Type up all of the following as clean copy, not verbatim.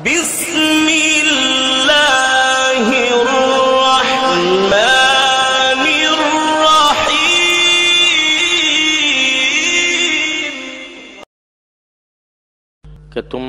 بسم اللہ الرحمن الرحیم۔ کہ تم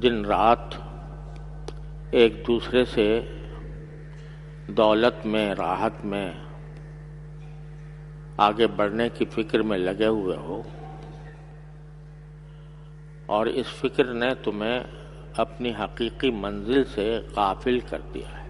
دن رات ایک دوسرے سے دولت میں، راحت میں آگے بڑھنے کی فکر میں لگے ہوئے ہو، اور اس فکر نے تمہیں اپنی حقیقی منزل سے غافل کر دیا ہے۔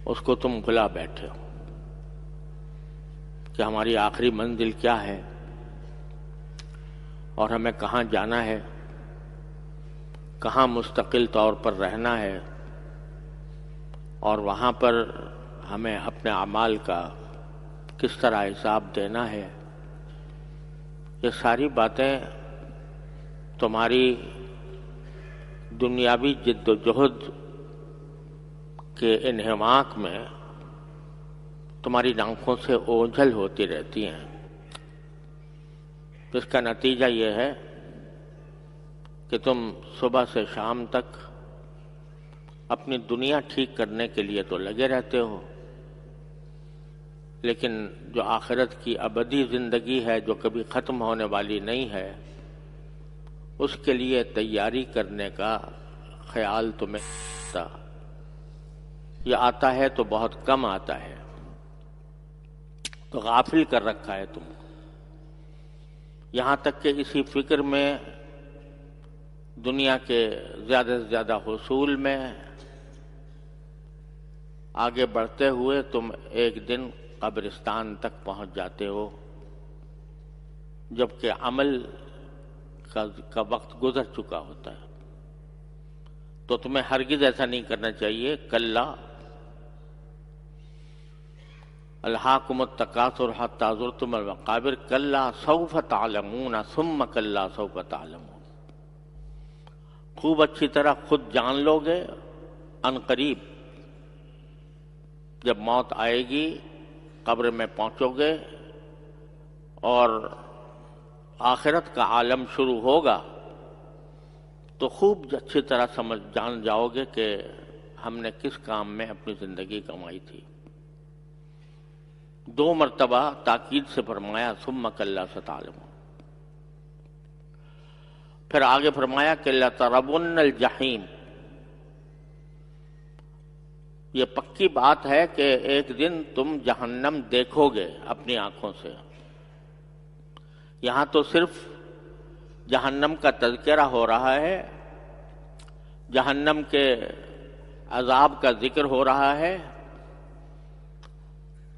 اس کو تم بھلا بیٹھے ہو کہ ہماری آخری منزل کیا ہے اور ہمیں کہاں جانا ہے، کہاں مستقل طور پر رہنا ہے، اور وہاں پر ہمیں اپنے اعمال کا کس طرح حساب دینا ہے۔ یہ ساری باتیں تمہاری دنیاوی جد و جہد کے انہماک میں تمہاری آنکھوں سے اوجھل ہوتی رہتی ہیں۔ اس کا نتیجہ یہ ہے کہ تم صبح سے شام تک اپنی دنیا ٹھیک کرنے کے لیے تو لگے رہتے ہو، لیکن جو آخرت کی ابدی زندگی ہے، جو کبھی ختم ہونے والی نہیں ہے، اس کے لیے تیاری کرنے کا خیال تمہیں آتا۔ یہ آتا ہے تو بہت کم آتا ہے، تو غافل کر رکھا ہے تم کو، یہاں تک کہ اسی فکر میں، دنیا کے زیادہ سے زیادہ حصول میں آگے بڑھتے ہوئے تم ایک دن قبرستان تک پہنچ جاتے ہو، جبکہ عمل کا وقت گزر چکا ہوتا ہے۔ تو تمہیں ہرگز ایسا نہیں کرنا چاہیے۔ کلا الہاکم التکاثر حتی زرتم المقابر کلا سوف تعلمون ثم کلا سوف تعلمون۔ خوب اچھی طرح خود جان لو گے عن قریب، جب موت آئے گی، قبر میں پہنچو گے اور آخرت کا عالم شروع ہوگا، تو خوب اچھی طرح جان جاؤ گے کہ ہم نے کس کام میں اپنی زندگی کمائی تھی۔ 2 مرتبہ تاکید سے فرمایا ثم کلا ستعلمون، پھر آگے فرمایا کہ لترون الجحیم۔ یہ پکی بات ہے کہ ایک دن تم جہنم دیکھو گے اپنی آنکھوں سے۔ یہاں تو صرف جہنم کا تذکرہ ہو رہا ہے، جہنم کے عذاب کا ذکر ہو رہا ہے،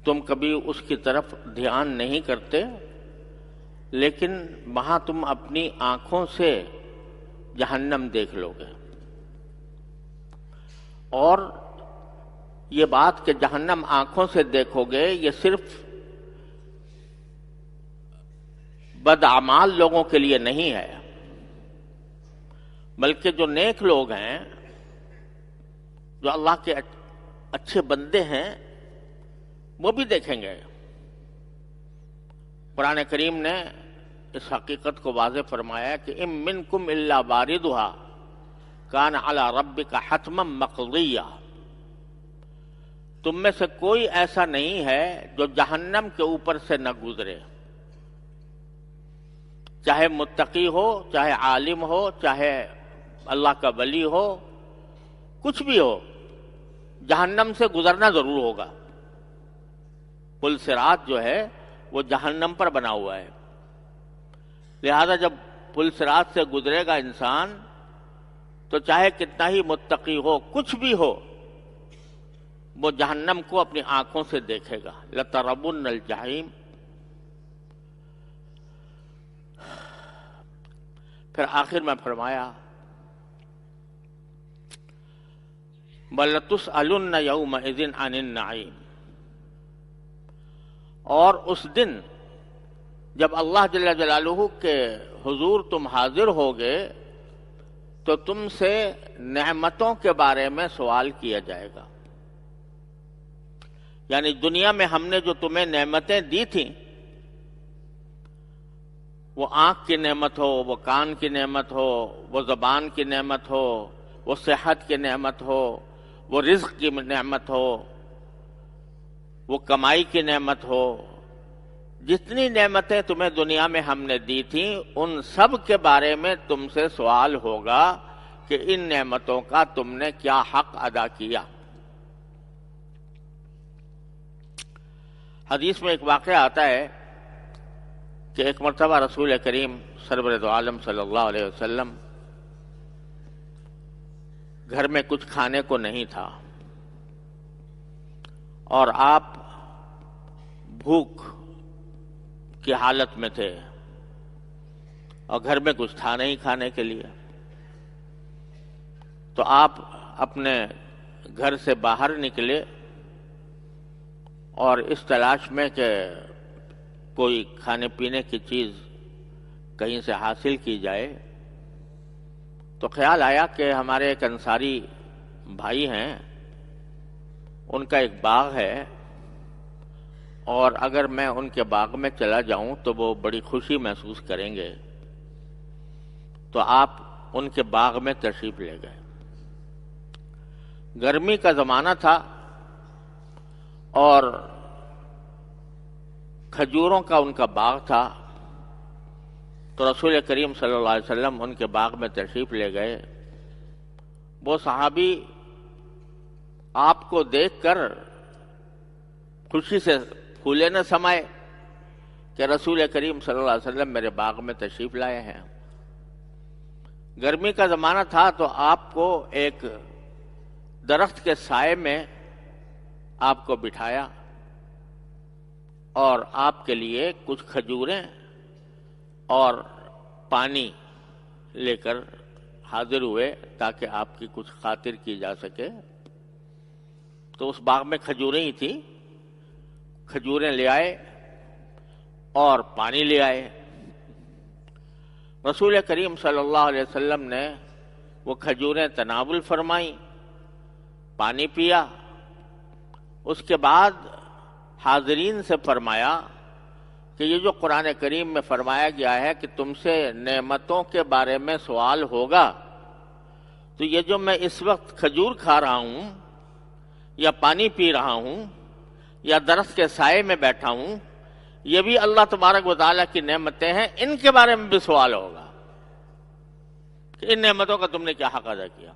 تم کبھی اس کی طرف دھیان نہیں کرتے، لیکن وہاں تم اپنی آنکھوں سے جہنم دیکھ لو گے۔ اور یہ بات کہ جہنم آنکھوں سے دیکھو گے، یہ صرف بدعمال لوگوں کے لیے نہیں ہے، بلکہ جو نیک لوگ ہیں، جو اللہ کے اچھے بندے ہیں، وہ بھی دیکھیں گے۔ قرآن کریم نے اس حقیقت کو واضح فرمایا کہ ام منکم الا واردھا کان علی ربک حتما مقضیا۔ تم میں سے کوئی ایسا نہیں ہے جو جہنم کے اوپر سے نہ گزرے، چاہے متقی ہو، چاہے عالم ہو، چاہے اللہ کا ولی ہو، کچھ بھی ہو، جہنم سے گزرنا ضرور ہوگا۔ پل صراط جو ہے وہ جہنم پر بنا ہوا ہے، لہذا جب پل صراط سے گزرے گا انسان، تو چاہے کتنا ہی متقی ہو، کچھ بھی ہو، وہ جہنم کو اپنی آنکھوں سے دیکھے گا۔ لترون الجحیم۔ پھر آخر میں فرمایا وَلَتُسْأَلُنَّ يَوْمَئِذٍ عَنِ النَّعِيمِ۔ اور اس دن جب اللہ جل جلالہ کے حضور تم حاضر ہوگے، تو تم سے نعمتوں کے بارے میں سوال کیا جائے گا۔ یعنی دنیا میں ہم نے جو تمہیں نعمتیں دی تھیں، وہ آنکھ کی نعمت ہو، وہ کان کی نعمت ہو، وہ زبان کی نعمت ہو، وہ صحت کی نعمت ہو، وہ رزق کی نعمت ہو، وہ کمائی کی نعمت ہو، جتنی نعمتیں تمہیں دنیا میں ہم نے دی تھیں ان سب کے بارے میں تم سے سوال ہوگا کہ ان نعمتوں کا تم نے کیا حق ادا کیا۔ حدیث میں ایک واقعہ آتا ہے کہ ایک مرتبہ رسول کریم سرور دو عالم صلی اللہ علیہ وسلم گھر میں کچھ کھانے کو نہیں تھا اور آپ بھوک کی حالت میں تھے اور گھر میں کچھ تھا نہیں کھانے کے لیے، تو آپ اپنے گھر سے باہر نکلے اور اس تلاش میں کہ کوئی کھانے پینے کی چیز کہیں سے حاصل کی جائے، تو خیال آیا کہ ہمارے ایک انصاری بھائی ہیں، ان کا ایک باغ ہے اور اگر میں ان کے باغ میں چلا جاؤں تو وہ بڑی خوشی محسوس کریں گے، تو آپ ان کے باغ میں تشریف لے گئے۔ گرمی کا زمانہ تھا اور کھجوروں کا ان کا باغ تھا، تو رسول کریم صلی اللہ علیہ وسلم ان کے باغ میں تشریف لے گئے۔ وہ صحابی آپ کو دیکھ کر خوشی سے پھولے نہ سمائے کہ رسول کریم صلی اللہ علیہ وسلم میرے باغ میں تشریف لائے ہیں۔ گرمی کا زمانہ تھا تو آپ کو ایک درخت کے سائے میں آپ کو بٹھایا اور آپ کے لیے کچھ کھجوریں اور پانی لے کر حاضر ہوئے تاکہ آپ کی کچھ خاطر کی جا سکے۔ تو اس باغ میں کھجوریں ہی تھیں، کھجوریں لے آئے اور پانی لے آئے۔ رسول کریم صلی اللہ علیہ وسلم نے وہ کھجوریں تناول فرمائیں، پانی پیا، اس کے بعد حاضرین سے فرمایا کہ یہ جو قرآن کریم میں فرمایا گیا ہے کہ تم سے نعمتوں کے بارے میں سوال ہوگا، تو یہ جو میں اس وقت کھجور کھا رہا ہوں یا پانی پی رہا ہوں یا درخت کے سائے میں بیٹھا ہوں، یہ بھی اللہ تبارک و تعالیٰ کی نعمتیں ہیں، ان کے بارے میں بھی سوال ہوگا کہ ان نعمتوں کا تم نے کیا حق ادا کیا۔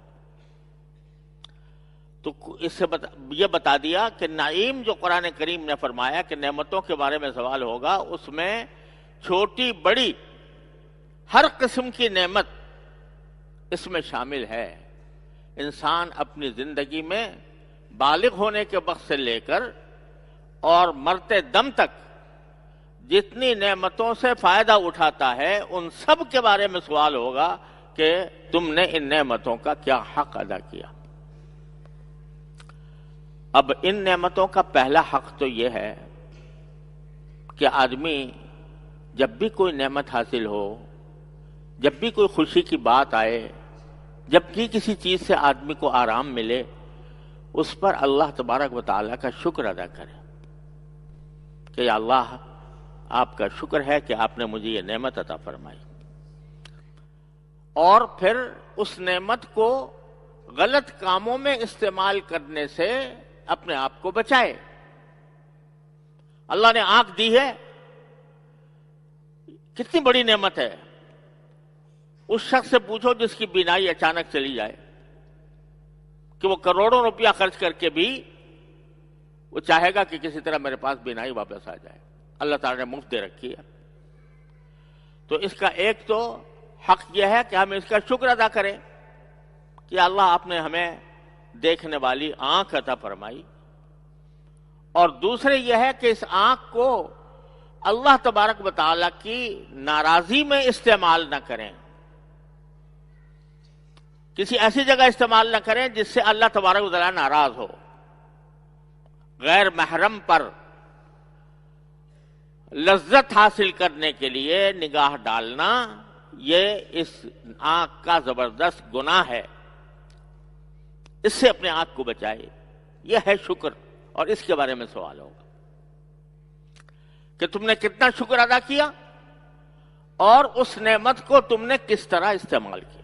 تو اس سے یہ بتا دیا کہ نعیم جو قرآن کریم نے فرمایا کہ نعمتوں کے بارے میں سوال ہوگا، اس میں چھوٹی بڑی ہر قسم کی نعمت اس میں شامل ہے۔ انسان اپنی زندگی میں بالغ ہونے کے وقت سے لے کر اور مرتے دم تک جتنی نعمتوں سے فائدہ اٹھاتا ہے ان سب کے بارے میں سوال ہوگا کہ تم نے ان نعمتوں کا کیا حق ادا کیا۔ اب ان نعمتوں کا پہلا حق تو یہ ہے کہ آدمی جب بھی کوئی نعمت حاصل ہو، جب بھی کوئی خوشی کی بات آئے، جب بھی کسی چیز سے آدمی کو آرام ملے، اس پر اللہ تبارک و تعالیٰ کا شکر ادا کرے کہ یا اللہ آپ کا شکر ہے کہ آپ نے مجھے یہ نعمت عطا فرمائی، اور پھر اس نعمت کو غلط کاموں میں استعمال کرنے سے اپنے آپ کو بچائے۔ اللہ نے آنکھ دی ہے، کتنی بڑی نعمت ہے۔ اس شخص سے پوچھو جس کی بینائی اچانک چلی جائے کہ وہ کروڑوں روپیہ خرچ کر کے بھی وہ چاہے گا کہ کسی طرح میرے پاس بینائی واپس آ جائے۔ اللہ تعالیٰ نے مفت دے رکھی ہے۔ تو اس کا ایک تو حق یہ ہے کہ ہم اس کا شکر ادا کریں کہ اللہ آپ نے ہمیں دیکھنے والی آنکھ عطا فرمائی، اور دوسرے یہ ہے کہ اس آنکھ کو اللہ تبارک و تعالیٰ کی ناراضی میں استعمال نہ کریں، کسی ایسی جگہ استعمال نہ کریں جس سے اللہ تبارک و تعالیٰ ناراض ہو۔ غیر محرم پر لذت حاصل کرنے کے لیے نگاہ ڈالنا یہ اس آنکھ کا زبردست گناہ ہے، اس سے اپنے آنکھ کو بچائے۔ یہ ہے شکر، اور اس کے بارے میں سوال ہوگا کہ تم نے کتنا شکر ادا کیا اور اس نعمت کو تم نے کس طرح استعمال کیا.